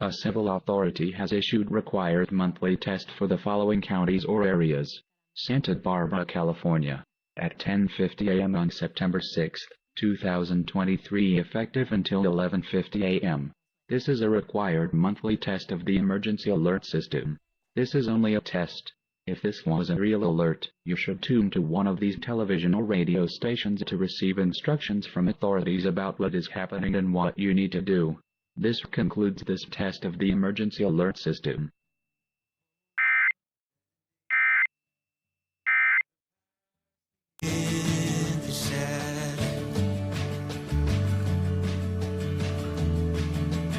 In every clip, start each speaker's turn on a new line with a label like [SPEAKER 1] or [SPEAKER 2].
[SPEAKER 1] A civil authority has issued required monthly test for the following counties or areas. Santa Barbara, California. At 10:50 a.m. on September 6, 2023, effective until 11:50 a.m. This is a required monthly test of the emergency alert system. This is only a test. If this was a real alert, you should tune to one of these television or radio stations to receive instructions from authorities about what is happening and what you need to do. This concludes this test of the emergency alert system.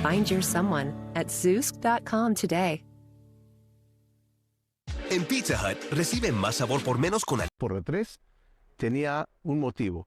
[SPEAKER 2] Find your someone at Zoosk.com today.
[SPEAKER 3] En Pizza Hut, recibe más sabor por menos con...
[SPEAKER 4] Por 3 tenía un motivo.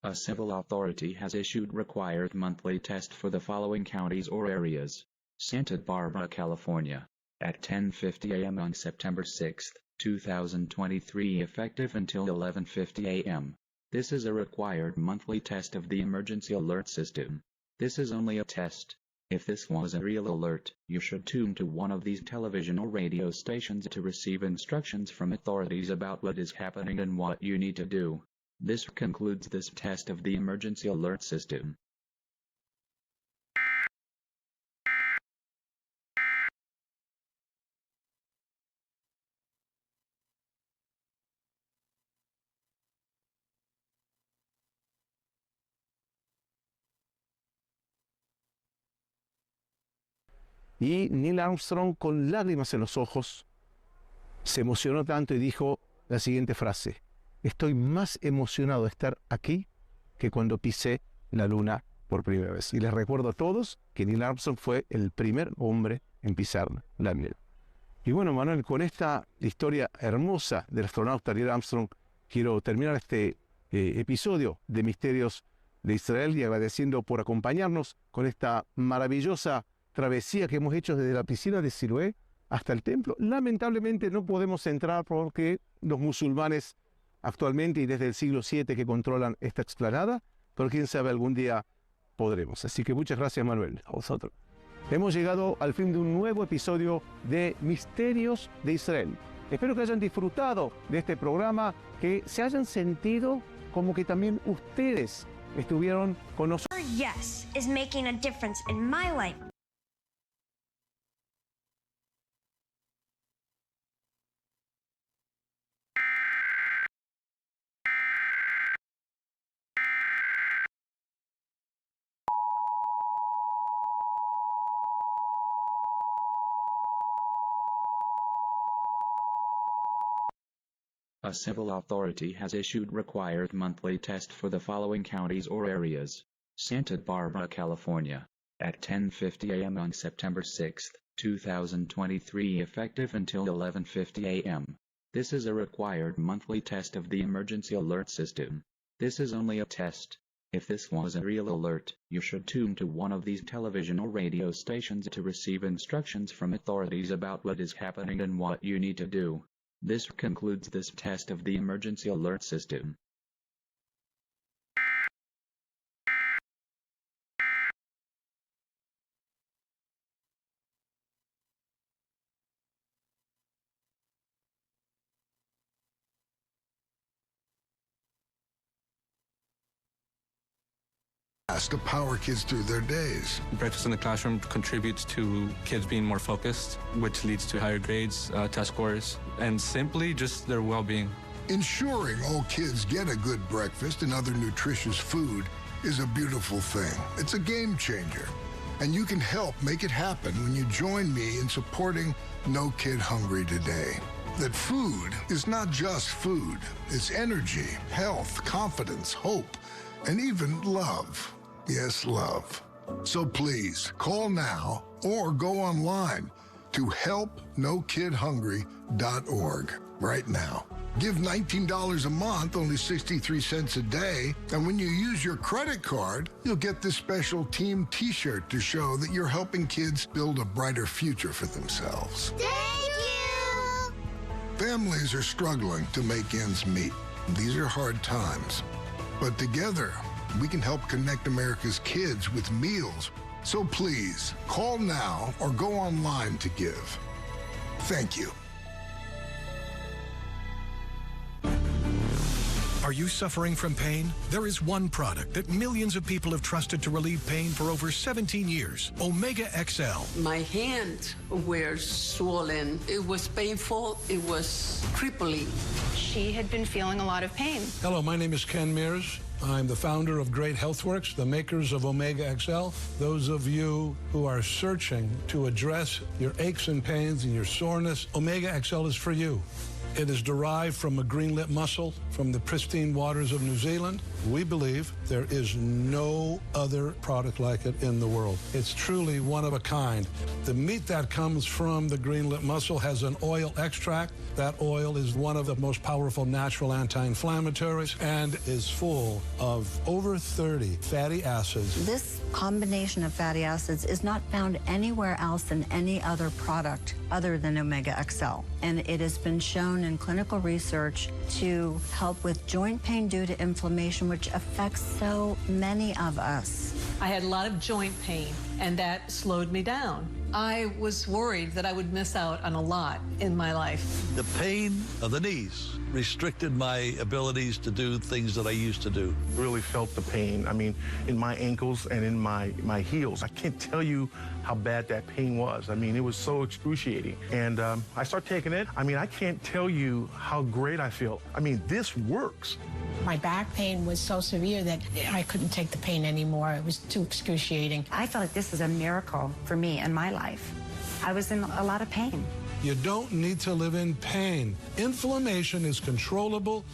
[SPEAKER 1] A civil authority has issued required monthly test for the following counties or areas. Santa Barbara, California. At 10:50 a.m. on September 6, 2023, effective until 11:50 a.m. This is a required monthly test of the emergency alert system. This is only a test. If this was a real alert, you should tune to one of these television or radio stations to receive instructions from authorities about what is happening and what you need to do. This concludes this test of the emergency alert system.
[SPEAKER 4] Y Neil Armstrong, con lágrimas en los ojos, se emocionó tanto y dijo la siguiente frase: estoy más emocionado de estar aquí que cuando pisé la luna por primera vez. Y les recuerdo a todos que Neil Armstrong fue el primer hombre en pisar la luna. Y bueno, Manuel, con esta historia hermosa del astronauta Neil Armstrong, quiero terminar este episodio de Misterios de Israel y agradeciendo por acompañarnos con esta maravillosa travesía que hemos hecho desde la piscina de Siloé hasta el templo. Lamentablemente no podemos entrar porque los musulmanes actualmente y desde el siglo VII que controlan esta explanada, pero quién sabe, algún día podremos. Así que muchas gracias, Manuel, a vosotros. Hemos llegado al fin de un nuevo episodio de Misterios de Israel. Espero que hayan disfrutado de este programa, que se hayan sentido como que también ustedes estuvieron con nosotros.
[SPEAKER 5] Yes is making a difference in my life.
[SPEAKER 1] A civil authority has issued required monthly test for the following counties or areas. Santa Barbara, California. At 10:50 a.m. on September 6, 2023, effective until 11:50 a.m. This is a required monthly test of the emergency alert system. This is only a test. If this was a real alert, you should tune to one of these television or radio stations to receive instructions from authorities about what is happening and what you need to do. This concludes this test of the emergency alert system.
[SPEAKER 6] To power kids through their days.
[SPEAKER 7] Breakfast in the classroom contributes to kids being more focused, which leads to higher grades, test scores, and simply just their well-being.
[SPEAKER 6] Ensuring all kids get a good breakfast and other nutritious food is a beautiful thing. It's a game changer. And you can help make it happen when you join me in supporting No Kid Hungry today. That food is not just food. It's energy, health, confidence, hope, and even love. Yes, love. So please, call now or go online to helpnokidhungry.org right now. Give $19 a month, only 63 cents a day, and when you use your credit card, you'll get this special team t-shirt to show that you're helping kids build a brighter future for themselves.
[SPEAKER 5] Thank you!
[SPEAKER 6] Families are struggling to make ends meet. These are hard times. But together, we can help connect America's kids with meals. So please, call now or go online to give. Thank you.
[SPEAKER 8] Are you suffering from pain? There is one product that millions of people have trusted to relieve pain for over 17 years, Omega XL.
[SPEAKER 9] My hands were swollen. It was painful. It was crippling.
[SPEAKER 10] She had been feeling a lot of pain.
[SPEAKER 11] Hello, my name is Ken Mears. I'm the founder of Great Healthworks, the makers of Omega XL. Those of you who are searching to address your aches and pains and your soreness, Omega XL is for you. It is derived from a greenlit mussel from the pristine waters of New Zealand. We believe there is no other product like it in the world. It's truly one of a kind. The meat that comes from the greenlit mussel has an oil extract. That oil is one of the most powerful natural anti-inflammatories and is full of over 30 fatty acids.
[SPEAKER 12] This combination of fatty acids is not found anywhere else in any other product other than Omega XL. And it has been shown in clinical research to help with joint pain due to inflammation, which affects so many of us.
[SPEAKER 13] I had a lot of joint pain, and that slowed me down. I was worried that I would miss out on a lot in my life.
[SPEAKER 14] The pain of the knees restricted my abilities to do things that I used to do.
[SPEAKER 15] Really felt the pain. I mean, in my ankles and in my heels. I can't tell you how bad that pain was. I mean, it was so excruciating. And I started taking it. I mean, I can't tell you how great I feel. I mean, this works.
[SPEAKER 16] My back pain was so severe that I couldn't take the pain anymore. It was too excruciating.
[SPEAKER 12] I felt like this is a miracle for me in my life. I was in a lot of pain.
[SPEAKER 11] You don't need to live in pain. Inflammation is controllable.